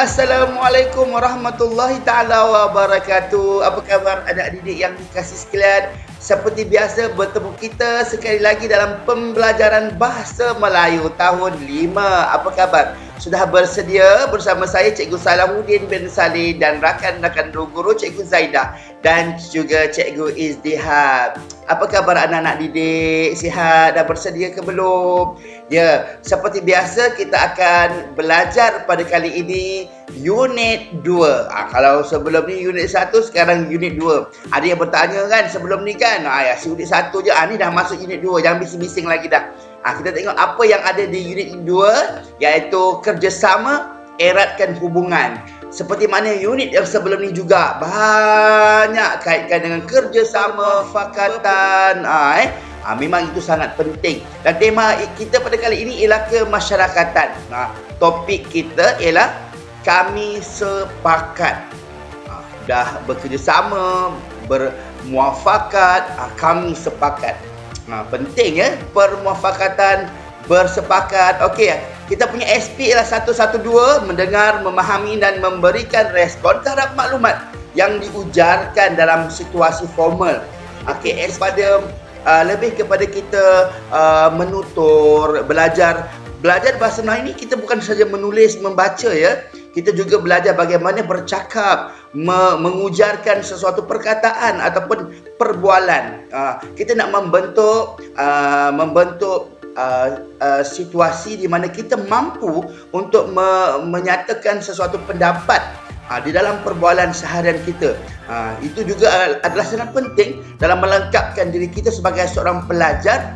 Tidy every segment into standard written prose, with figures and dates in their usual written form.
Assalamualaikum warahmatullahi ta'ala wabarakatuh. Apa khabar anak didik yang dikasihi sekalian? Seperti biasa bertemu kita sekali lagi dalam pembelajaran Bahasa Melayu tahun 5. Apa khabar? Sudah bersedia bersama saya Cikgu Salahuddin bin Saleh dan rakan-rakan guru Cikgu Zaidah dan juga Cikgu Izdihab. Apa khabar anak-anak didik? Sihat? Dah bersedia ke belum? Ya, seperti biasa kita akan belajar pada kali ini unit 2. Kalau sebelum ni unit 1, sekarang unit 2. Ada yang bertanya kan sebelum ni kan, ya unit 1 je, ni dah masuk unit 2, jangan bising-bising lagi dah. Kita tengok apa yang ada di unit 2, iaitu kerjasama, eratkan hubungan. Seperti mana unit yang sebelum ni juga, banyak kaitkan dengan kerjasama, fakatan. Memang itu sangat penting. Dan tema kita pada kali ini ialah kemasyarakatan. Topik kita ialah kami sepakat. Dah bekerjasama, bermuafakat, kami sepakat. Penting ya, permuafakatan, bersepakat. Okey, kita punya SP ialah 112, mendengar, memahami dan memberikan respon terhadap maklumat yang diujarkan dalam situasi formal. Okey, pada lebih kepada kita menutur, belajar bahasa Melayu ini, kita bukan saja menulis, membaca ya. Kita juga belajar bagaimana bercakap, mengujarkan sesuatu perkataan ataupun perbualan. Kita nak membentuk situasi di mana kita mampu untuk menyatakan sesuatu pendapat di dalam perbualan seharian kita. Itu juga adalah sangat penting dalam melengkapkan diri kita sebagai seorang pelajar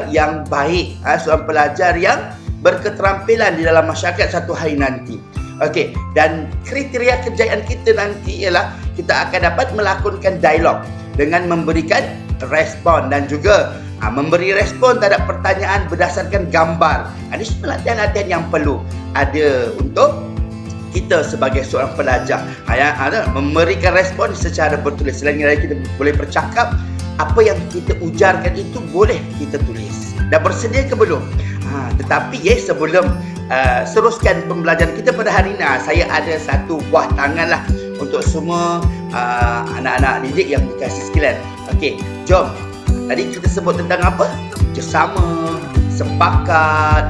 yang baik, seorang pelajar yang berketerampilan di dalam masyarakat satu hari nanti. Okey, dan kriteria kejayaan kita nanti ialah kita akan dapat melakonkan dialog dengan memberikan respon dan juga memberi respon terhadap pertanyaan berdasarkan gambar. Ini semua latihan-latihan yang perlu ada untuk kita sebagai seorang pelajar. Memberikan respon secara bertulis. Selain dari kita boleh bercakap, apa yang kita ujarkan itu boleh kita tulis. Dah bersedia ke belum? Tetapi sebelum teruskan pembelajaran kita pada hari ini, saya ada satu buah tangan lah untuk semua anak-anak didik yang dikasihi sekalian. Okey, jom. Tadi kita sebut tentang apa? Kerjasama, sepakat,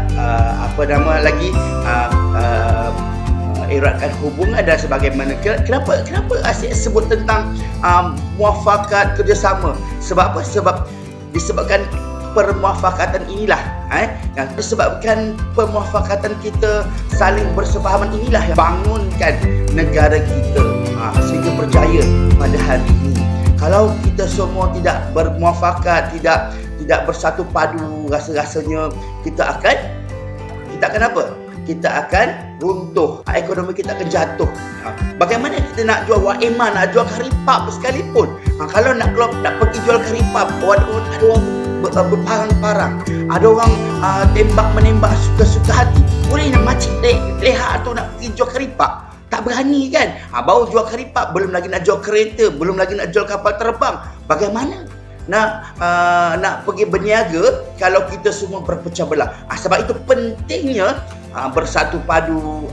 eratkan hubungan dan sebagaimana. Kenapa asyik sebut tentang muafakat, kerjasama? Sebab apa? Disebabkan permuafakatan inilah yang disebabkan permuafakatan kita saling bersefahaman inilah yang bangunkan negara kita sehingga berjaya pada hari ini. Kalau kita semua tidak bermuafakat, tidak bersatu padu, rasa-rasanya kita akan apa? Kita akan runtuh, ekonomi kita akan jatuh. Bagaimana kita nak jual waeman, nak jual karipap sekalipun, kalau nak pergi jual karipap, ada orang berparang-parang, ada orang tembak-menembak suka-suka hati, boleh nak macik leha atau nak pergi jual karipap, tak berani kan. Baru jual karipap, belum lagi nak jual kereta, belum lagi nak jual kapal terbang. Bagaimana nak pergi berniaga kalau kita semua berpecah belah? Sebab itu pentingnya bersatu padu,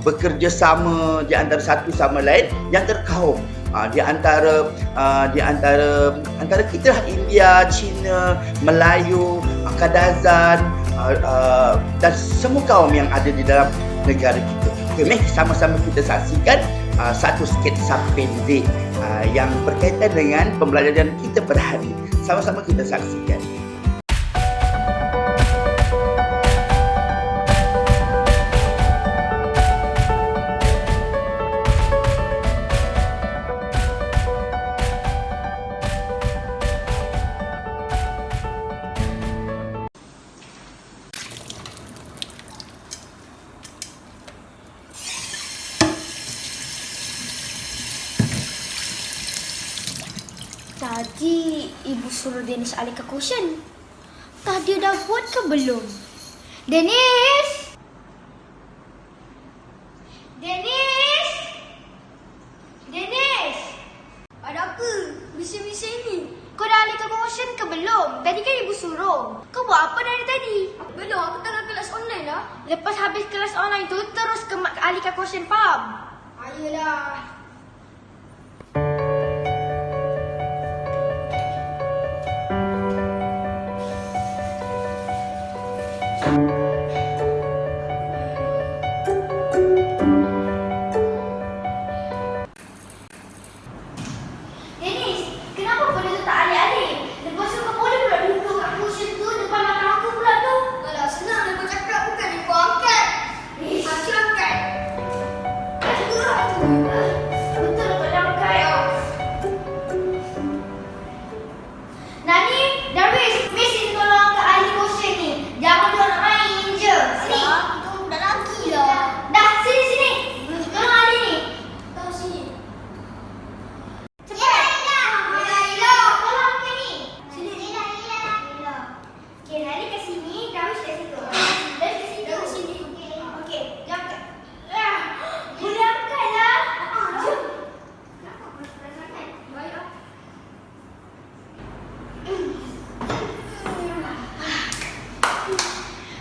bekerjasama di antara satu sama lain yang terkaum. Di antara kita lah, India, China, Melayu, Kadazan dan semua kaum yang ada di dalam negara kita. Mari sama-sama kita saksikan satu sketsa pendek yang berkaitan dengan pembelajaran kita pada hari ini. Sama-sama kita saksikan. Tadi ibu suruh Dennis alihkan cushion. Tadi dah buat ke belum? Dennis! Dennis! Dennis! Ada apa? Bising-bising ni. Kau dah alihkan cushion ke belum? Tadi kan ibu suruh. Kau buat apa dari tadi? Belum, aku tengah kelas online lah. Lepas habis kelas online tu terus ke Alika Question Pub. Ayolah. Dennis, kenapa benda tu tak alih-alih? Lepas tu kau boleh pula duduk kat cushion tu depan mata aku pula tu. Alah, senang dia bercakap bukan yang kau angkat. Aku angkat. Betul tu. Betul kau dah angkat. Nani, Darwish, Miss ni tolong angkat ahli cushion ni. Jangan dia nak main je. Sini. Itu dah lagi lah. Dah, sini. Tolong ahli ni. Tahu sini.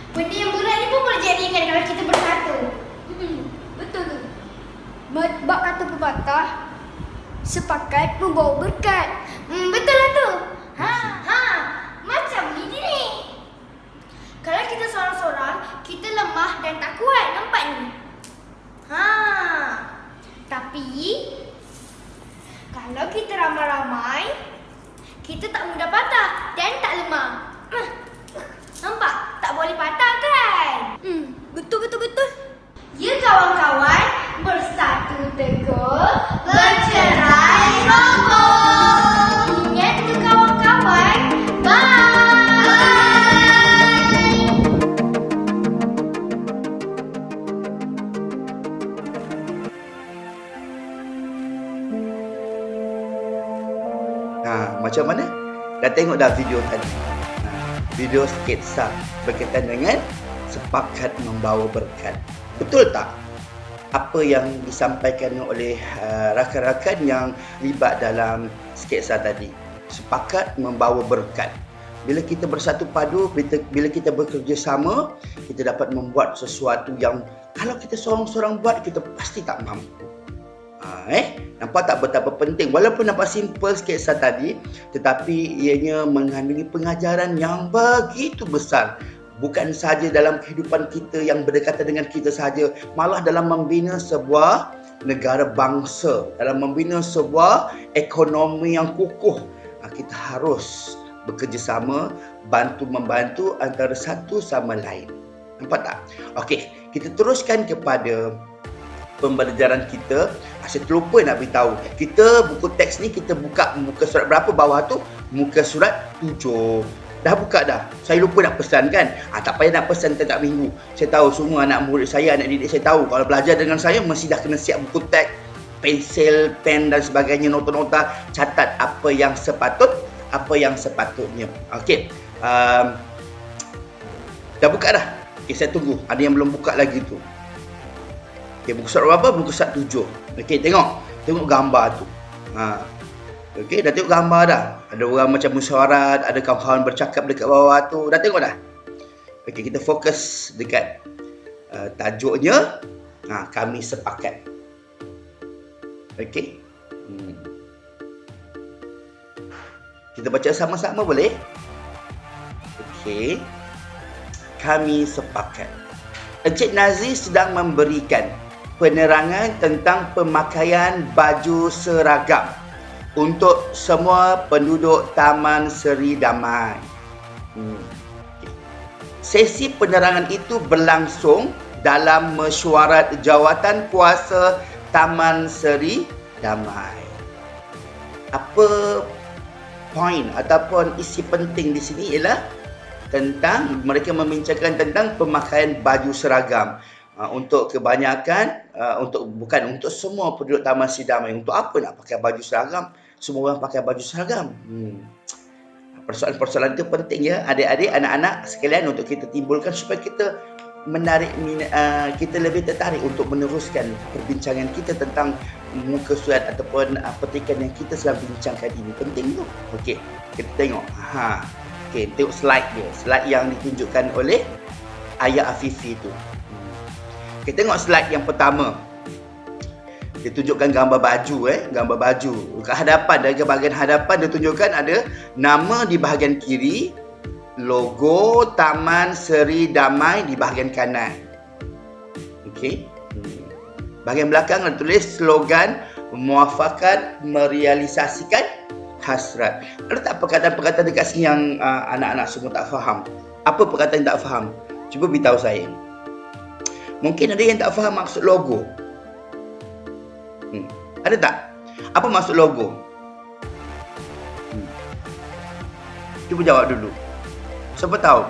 Benda yang berat ni pun boleh jadi ringan kalau kita bersatu. Betul tu. Bab kata pepatah, sepakat membawa berkat. Betul lah tu. Macam ini ni. Kalau kita seorang-seorang, kita lemah dan tak kuat. Nampak ni? Tapi kalau kita ramai-ramai, kita tak mudah patah dan tak lemah. Nampak? Tak boleh patah kan? Betul. Ya kawan-kawan, bersatu teguh, bercerai roboh. Ingat tu kawan-kawan. Bye. Macam mana? Dah tengok dah video tadi? Video sketsa berkaitan dengan sepakat membawa berkat. Betul tak apa yang disampaikan oleh rakan-rakan yang libat dalam sketsa tadi? Sepakat membawa berkat. Bila kita bersatu padu, bila kita bekerjasama, kita dapat membuat sesuatu yang kalau kita seorang-seorang buat, kita pasti tak mampu. Nampak tak betapa penting? Walaupun nampak simple sketsa tadi, tetapi ianya mengandungi pengajaran yang begitu besar. Bukan sahaja dalam kehidupan kita yang berdekatan dengan kita sahaja, malah dalam membina sebuah negara bangsa, dalam membina sebuah ekonomi yang kukuh. Kita harus bekerjasama, bantu-membantu antara satu sama lain. Nampak tak? Okey, kita teruskan kepada pembelajaran kita. Saya terlupa nak beritahu. Kita buku teks ni kita buka muka surat berapa bawah tu? Muka surat 7. Dah buka dah. Saya lupa nak pesan kan? Tak payah nak pesan setiap minggu. Saya tahu semua anak murid saya, anak didik saya tahu. Kalau belajar dengan saya mesti dah kena siap buku teks, pensel, pen dan sebagainya, nota-nota, catat apa yang sepatutnya. Okey. Dah buka dah. Okey, saya tunggu. Ada yang belum buka lagi tu. Okay, muka surat berapa? Muka surat 7. Okey, tengok gambar tu. Okey, dah tengok gambar dah. Ada orang macam musyawarat, ada kawan-kawan bercakap dekat bawah tu. Dah tengok dah? Okey, kita fokus dekat tajuknya. Kami sepakat. Okey. Kita baca sama-sama boleh? Okey. Kami sepakat. Encik Nazri sedang memberikan penerangan tentang pemakaian baju seragam untuk semua penduduk Taman Seri Damai. Sesi penerangan itu berlangsung dalam mesyuarat jawatan kuasa Taman Seri Damai. Apa poin ataupun isi penting di sini ialah tentang mereka membincangkan tentang pemakaian baju seragam. Untuk kebanyakan, bukan untuk semua penduduk Taman Seri Damai. Untuk apa nak pakai baju seragam? Semua orang pakai baju seragam. Persoalan-persoalan itu penting ya, adik-adik, anak-anak sekalian, untuk kita timbulkan supaya kita kita lebih tertarik untuk meneruskan perbincangan kita tentang muka surat ataupun petikan yang kita sedang bincangkan ini. Penting tu. Okey, kita tengok. Okey, tengok slide dia. Slide yang ditunjukkan oleh Ayah Afifi tu. Kita tengok slide yang pertama. Dia tunjukkan gambar baju, gambar baju. Kat hadapan, dari bahagian hadapan dia tunjukkan ada nama di bahagian kiri, logo Taman Seri Damai di bahagian kanan. Okey. Bahagian belakang ada tulis slogan muafakat merealisasikan hasrat. Ada tak perkataan-perkataan dekat sini yang anak-anak semua tak faham? Apa perkataan yang tak faham? Cuba beritahu saya. Mungkin ada yang tak faham maksud logo. Ada tak? Apa maksud logo? Cuba jawab dulu. Siapa tahu?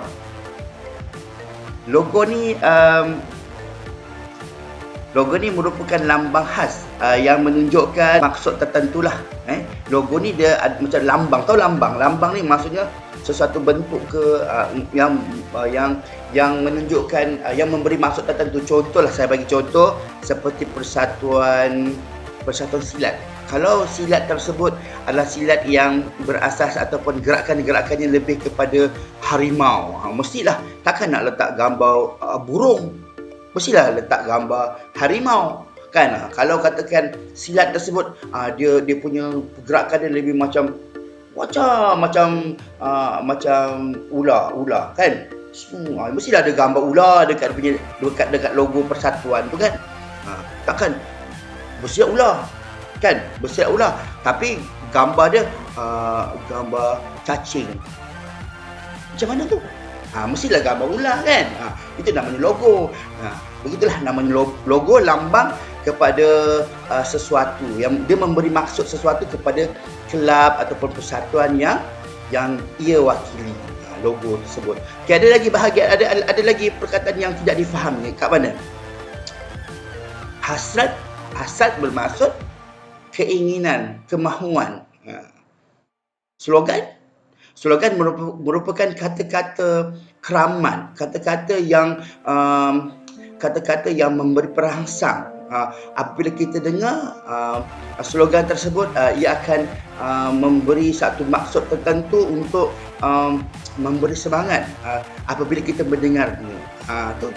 Logo ni merupakan lambang khas yang menunjukkan maksud tertentu lah. Logo ni dia macam lambang. Tahu lambang? Lambang ni maksudnya sesuatu bentuk yang menunjukkan, yang memberi maksud tertentu. Contohlah, saya bagi contoh seperti persatuan silat. Kalau silat tersebut adalah silat yang berasas ataupun gerakan-gerakannya lebih kepada harimau, mestilah takkan nak letak gambar burung. Mestilah letak gambar harimau, kan? Kalau katakan silat tersebut dia punya pergerakan dia lebih macam ular, kan? Mestilah ada gambar ular dekat logo persatuan tu, kan? Takkan bersilat ular, kan? Bersilat ular, tapi gambar dia gambar cacing. Macam mana tu? Mestilah gambar ular, kan? Itu namanya logo. Begitulah namanya logo, lambang kepada sesuatu yang dia memberi maksud sesuatu kepada kelab ataupun persatuan yang ia wakili, logo tersebut. Okay, ada lagi bahagian, ada lagi perkataan yang tidak difahami kat mana? Hasrat bermaksud keinginan, kemahuan. Slogan merupakan kata-kata keramat, kata-kata yang memberi perangsang. Apabila kita dengar slogan tersebut, ia akan memberi satu maksud tertentu untuk memberi semangat apabila kita mendengarnya. Itu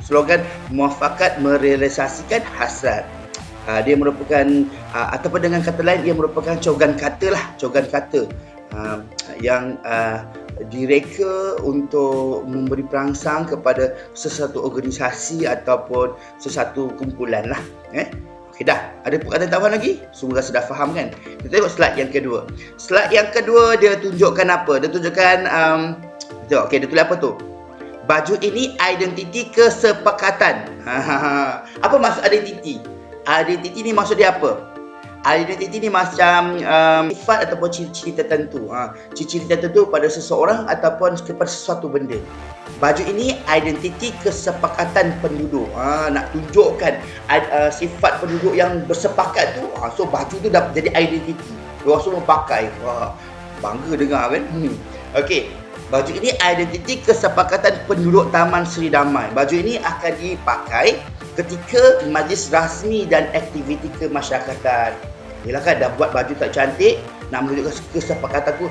slogan muafakat merealisasikan hasrat. Dia merupakan ataupun dengan kata lain, ia merupakan cogan kata yang direka untuk memberi perangsang kepada sesuatu organisasi ataupun sesuatu kumpulan lah. Okey dah. Ada perkataan tambahan lagi? Semua rasa dah faham, kan? Kita tengok slide yang kedua. Slide yang kedua dia tunjukkan apa? Dia tunjukkan okey, dia tulis apa tu? Baju ini identiti kesepakatan. Apa maksud identiti? Identiti ni maksud dia apa? Identiti ni macam sifat ataupun ciri-ciri tertentu. Ciri-ciri tertentu pada seseorang ataupun kepada sesuatu benda. Baju ini identiti kesepakatan penduduk. Nak tunjukkan sifat penduduk yang bersepakat tu. So baju tu dah jadi identiti. Diorang semua pakai. Wah, bangga dengar, kan? Okey. Baju ini identiti kesepakatan penduduk Taman Seri Damai. Baju ini akan dipakai ketika majlis rasmi dan aktiviti kemasyarakatan. Yelah, kan, dah buat baju tak cantik, nak menunjukkan kesepakatan tu,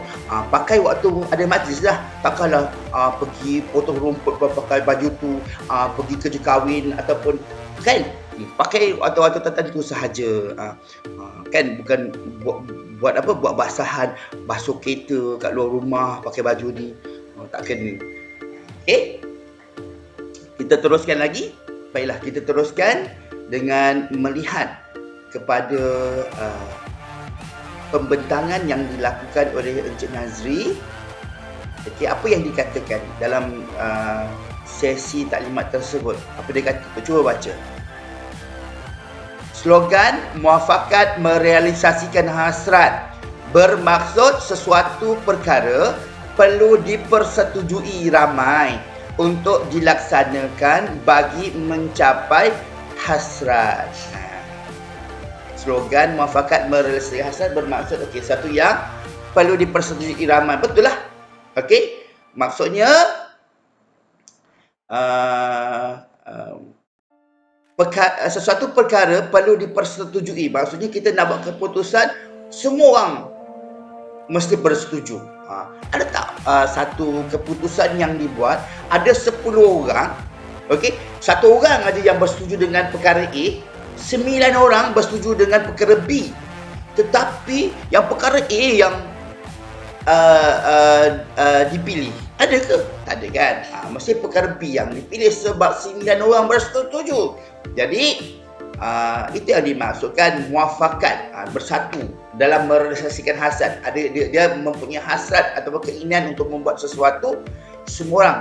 pakai waktu ada majlis lah. Takkanlah pergi potong rumput pakai baju tu, pergi kerja kahwin ataupun, kan, pakai waktu-waktu tertentu sahaja. Kan, bukan buat basahan, basuh kereta kat luar rumah pakai baju ni. Tak kena. Okey, kita teruskan lagi. Baiklah, kita teruskan dengan melihat kepada pembentangan yang dilakukan oleh Encik Nazri. Okey, apa yang dikatakan dalam sesi taklimat tersebut? Apa dia kata? Cuba baca. Slogan muafakat merealisasikan hasrat bermaksud sesuatu perkara perlu dipersetujui ramai untuk dilaksanakan bagi mencapai hasrat. Slogan muafakat merealisasikan hasrat bermaksud satu yang perlu dipersetujui ramai. Betul lah. Okey, maksudnya sesuatu perkara perlu dipersetujui. Maksudnya kita nak buat keputusan, semua orang mesti bersetuju. Ada tak satu keputusan yang dibuat, ada 10 orang, Okey, satu orang aja yang bersetuju dengan perkara A, 9 orang bersetuju dengan perkara B. Tetapi yang perkara A yang dipilih, ada ke? Tak ada kan? Mesti perkara B yang dipilih sebab 9 orang bersetuju. Jadi itu yang dimaksudkan muafakat, bersatu dalam merealisasikan hasrat. Dia mempunyai hasrat atau keinginan untuk membuat sesuatu, semua orang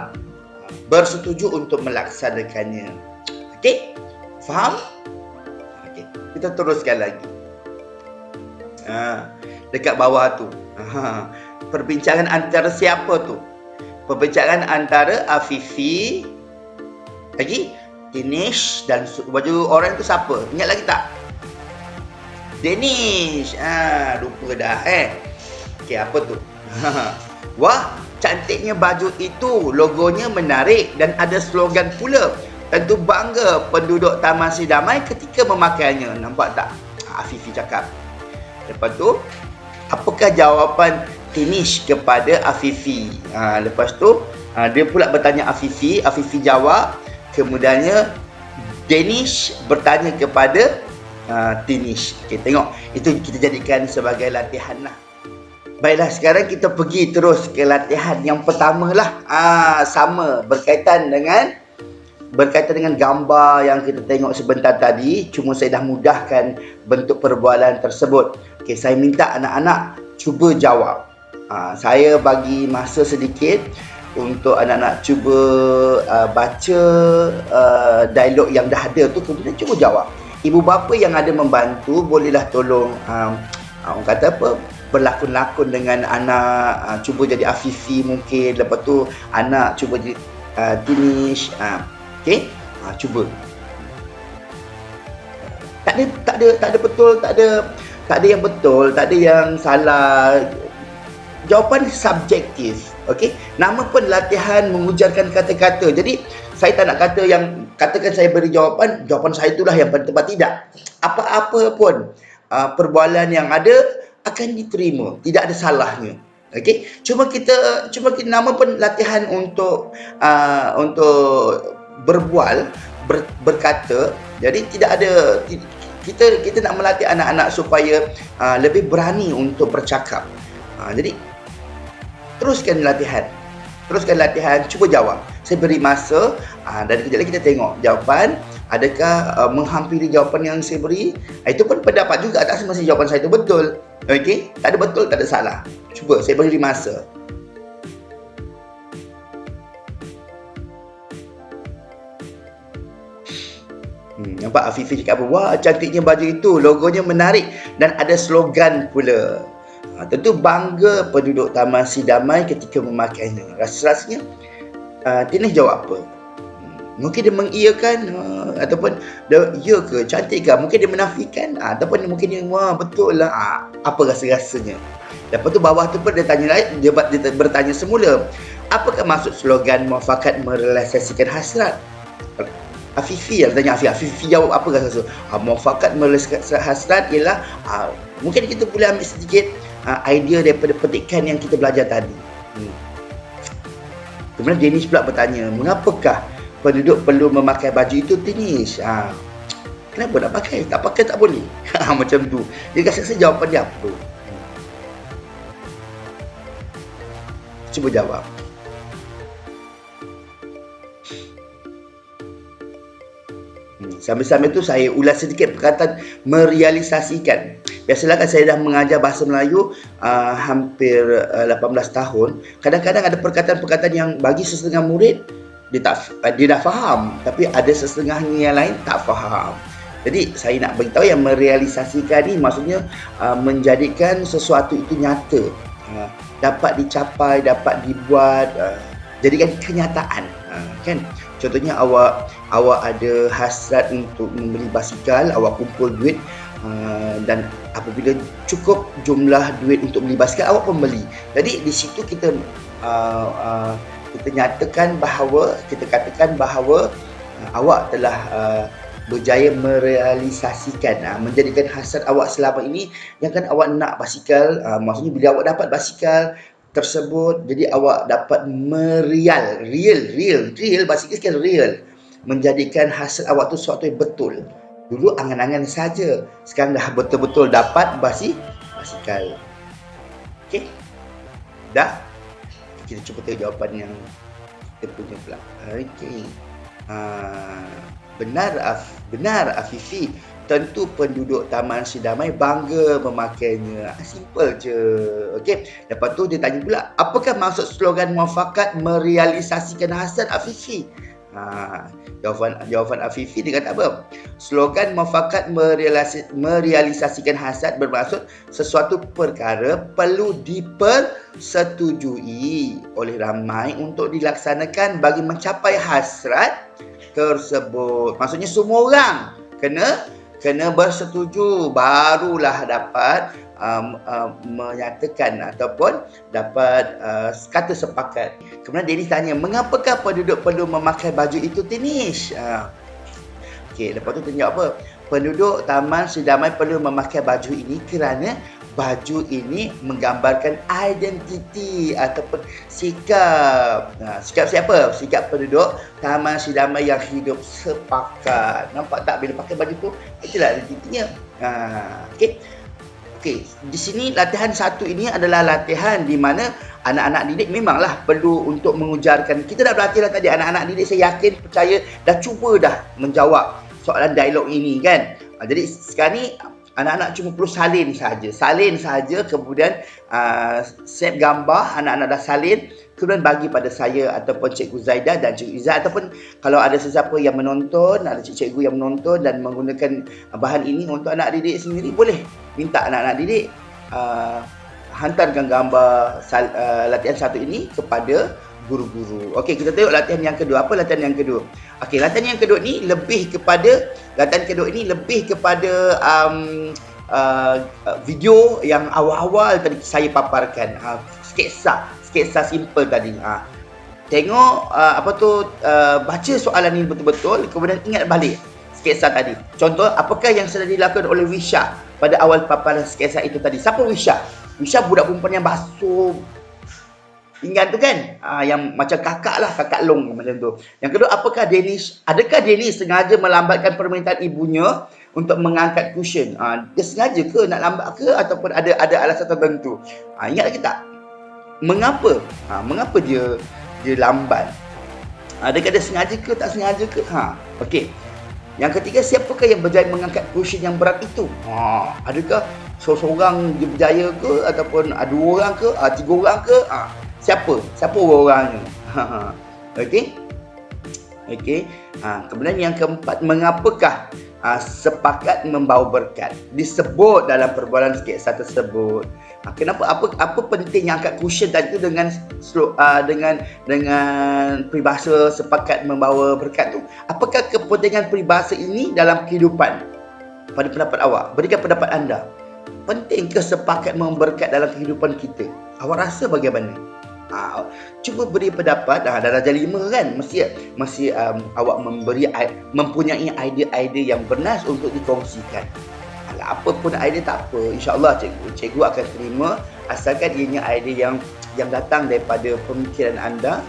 bersetuju untuk melaksanakannya. Okey? Faham? Okey, kita teruskan lagi. Dekat bawah tu. Perbincangan antara siapa tu? Perbincangan antara Afifi, lagi Danish dan baju orang tu siapa? Ingat lagi tak? Danish. Lupa dah Okey, apa tu? Wah, cantiknya baju itu, logonya menarik dan ada slogan pula. Tentu bangga penduduk Taman Sri Damai ketika memakainya. Nampak tak? Afifi cakap. Lepas tu, apakah jawapan Danish kepada Afifi? Lepas tu, dia pula bertanya Afifi jawab. Kemudiannya, Danish bertanya kepada Danish. Okay, tengok. Itu kita jadikan sebagai latihan lah. Baiklah, sekarang kita pergi terus ke latihan yang pertama lah. Sama, berkaitan dengan gambar yang kita tengok sebentar tadi. Cuma saya dah mudahkan bentuk perbualan tersebut. Okay, saya minta anak-anak cuba jawab. Saya bagi masa sedikit untuk anak-anak cuba baca dialog yang dah ada tu, kemudian cuba jawab. Ibu bapa yang ada membantu, bolehlah tolong orang kata apa, berlakon-lakon dengan anak, cuba jadi Afifi mungkin, lepas tu anak cuba jadi Danish. Okey, cuba. Tak ada betul, tak ada yang betul, tak ada yang salah. Jawapan subjektif. Okey, nama pun latihan mengujarkan kata-kata. Jadi saya tak nak katakan saya beri jawapan saya itulah yang paling tepat. Tidak. Apa-apa pun perbualan yang ada akan diterima, tidak ada salahnya. Okey, cuma kita nama pun latihan untuk berbual, berkata. Jadi tidak ada, kita nak melatih anak-anak supaya lebih berani untuk bercakap. Jadi teruskan latihan, cuba jawab. Saya beri masa dan kejap lagi kita tengok jawapan adakah menghampiri jawapan yang saya beri. Itu pun pendapat juga, tak semestinya jawapan saya itu betul. Okey, tak ada betul, tak ada salah. Cuba, saya beri masa. Nampak Afifi cakap apa? Wah, cantiknya baju itu, logonya menarik dan ada slogan pula. Tentu bangga penduduk Taman Sri Damai ketika memakainya. Rasanya Danish jawab apa? Mungkin dia mengiyakan ataupun dia ya ke, cantik ke? Mungkin dia menafikan ataupun mungkin dia wah betul lah. Apa rasa-rasanya? Lepas tu bawah tu pun dia bertanya semula, apakah maksud slogan muafakat merealisasikan hasrat? Afifi yang tanya. Afifi jawab apa rasa? Muafakat merealisasikan hasrat ialah mungkin kita boleh ambil sedikit idea daripada petikan yang kita belajar tadi. Kemudian Danish pula bertanya, mengapakah penduduk perlu memakai baju itu, Danish? Kenapa nak pakai? Tak pakai tak boleh. Macam tu. Dia rasa jawapan dia apa? Cuba jawab. Sambil-sambil tu saya ulas sedikit perkataan merealisasikan. Biasalah kan saya dah mengajar bahasa Melayu hampir 18 tahun. Kadang-kadang ada perkataan-perkataan yang bagi sesetengah murid dia dah faham, tapi ada sesetengahnya yang lain tak faham. Jadi saya nak beritahu yang merealisasikan ni maksudnya menjadikan sesuatu itu nyata, dapat dicapai, dapat dibuat, jadikan kenyataan. Kan? Contohnya awak ada hasrat untuk membeli basikal, awak kumpul duit dan apabila cukup jumlah duit untuk beli basikal, awak pun beli. Jadi di situ kita nyatakan bahawa, kita katakan bahawa awak telah berjaya merealisasikan, menjadikan hasrat awak selama ini yang kan awak nak basikal. Maksudnya bila awak dapat basikal tersebut, jadi awak dapat real basikal kan real. menjadikan hasil awak tu sesuatu yang betul. Dulu angan-angan saja, sekarang dah betul-betul dapat basikal. Okey? Dah? Kita cuba tengok jawapan yang kita punya pula. Okey. Benar Afifi. Tentu penduduk Taman Sri Damai bangga memakainya. Simple je. Okey. Lepas tu dia tanya pula, apakah maksud slogan muafakat merealisasikan hasad Afifi? Jawapan Afifi dia kata apa? Slogan muafakat merealisasikan hasad bermaksud sesuatu perkara perlu dipersetujui oleh ramai untuk dilaksanakan bagi mencapai hasrat tersebut. Maksudnya semua orang kena bersetuju barulah dapat menyatakan ataupun dapat kata sepakat. Kemudian Dennis tanya, mengapakah penduduk perlu memakai baju itu, Tinish? Okey, lepas tu dia jawab apa? Penduduk Taman Sri Damai perlu memakai baju ini kerana baju ini menggambarkan identiti ataupun sikap. Sikap siapa? Sikap penduduk Taman Sri Damai yang hidup sepakat. Nampak tak bila pakai baju tu? Itulah identitinya. Okey, di sini latihan satu ini adalah latihan di mana anak-anak didik memanglah perlu untuk mengujarkan. Kita dah berlatih dah tadi, anak-anak didik saya yakin, percaya dah cuba dah menjawab soalan dialog ini kan. Jadi sekarang ni anak-anak cuma perlu salin saja, kemudian snap gambar, anak-anak dah salin, kemudian bagi pada saya ataupun Cikgu Zaidah dan Cikgu Izzat, ataupun kalau ada sesiapa yang menonton, ada cikgu yang menonton dan menggunakan bahan ini untuk anak didik sendiri, boleh minta anak-anak didik hantarkan gambar latihan satu ini kepada guru-guru. Okey, kita tengok latihan yang kedua. Apa latihan yang kedua? Okey, latihan yang kedua ni lebih kepada video yang awal-awal tadi saya paparkan. Sketsa simple tadi. Tengok baca soalan ini betul-betul, kemudian ingat balik sketsa tadi. Contoh, apakah yang sedang dilakukan oleh Wisha pada awal paparan sketsa itu tadi? Siapa Wisha? Wisha budak perempuan yang basuh pinggan tu kan? Yang macam kakak long macam tu. Yang kedua, adakah Dennis sengaja melambatkan permintaan ibunya untuk mengangkat cushion? Dia sengaja ke nak lambat ke ataupun ada alasan tertentu? Ingat lagi tak? Mengapa dia lambat? Adakah dia sengaja ke tak sengaja ke? Okey. Yang ketiga, siapakah yang berjaya mengangkat cushion yang berat itu? Adakah seorang dia berjaya ke ataupun dua orang ke, tiga orang ke? Siapa orangnya? Okey. Kemudian yang keempat, mengapakah sepakat membawa berkat disebut dalam perbualan sketsa tersebut? Kenapa? Apa pentingnya angkat cushion tadi tu dengan peribahasa sepakat membawa berkat tu? Apakah kepentingan peribahasa ini dalam kehidupan? Pada pendapat awak, berikan pendapat anda. Penting ke sepakat memberkat dalam kehidupan kita? Awak rasa bagaimana? Cuba beri pendapat. Darjah 5 kan, mesti awak mempunyai idea-idea yang bernas untuk dikongsikan. Apapun idea tak apa, insya-Allah cikgu akan terima, asalkan ianya idea yang datang daripada pemikiran anda.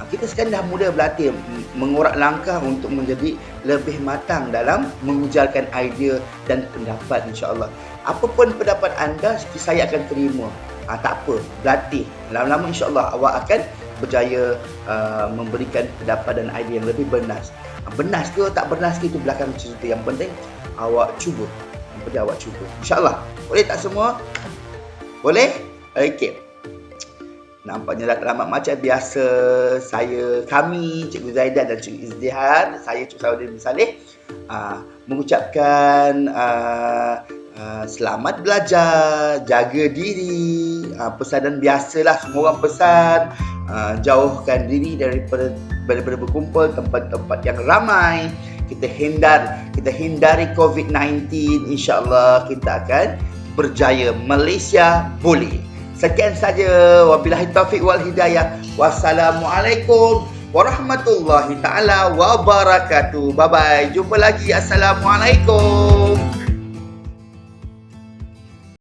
Kita sekarang dah mula berlatih mengorak langkah untuk menjadi lebih matang dalam mengujarkan idea dan pendapat, insya-Allah. Apapun pendapat anda, saya akan terima. Tak apa, berlatih. Lama-lama insya-Allah awak akan berjaya memberikan pendapat dan idea yang lebih bernas. Bernas ke tak bernas ke itu belakang cerita. Yang penting awak cuba. InsyaAllah. Boleh tak semua? Boleh? Okey. Nampaknya dah terlambat macam biasa. Kami, Cikgu Zaidah dan Cikgu Izdihar, saya Cikgu Saudin bin Saleh, mengucapkan selamat belajar, jaga diri. Pesanan biasalah, semua orang pesan, jauhkan diri daripada berkumpul tempat-tempat yang ramai. Kita hindari COVID-19. InsyaAllah kita akan berjaya. Malaysia boleh. Sekian saja. Wabillahi taufiq wal hidayah. Wassalamualaikum warahmatullahi taala wabarakatuh. Bye bye. Jumpa lagi. Assalamualaikum.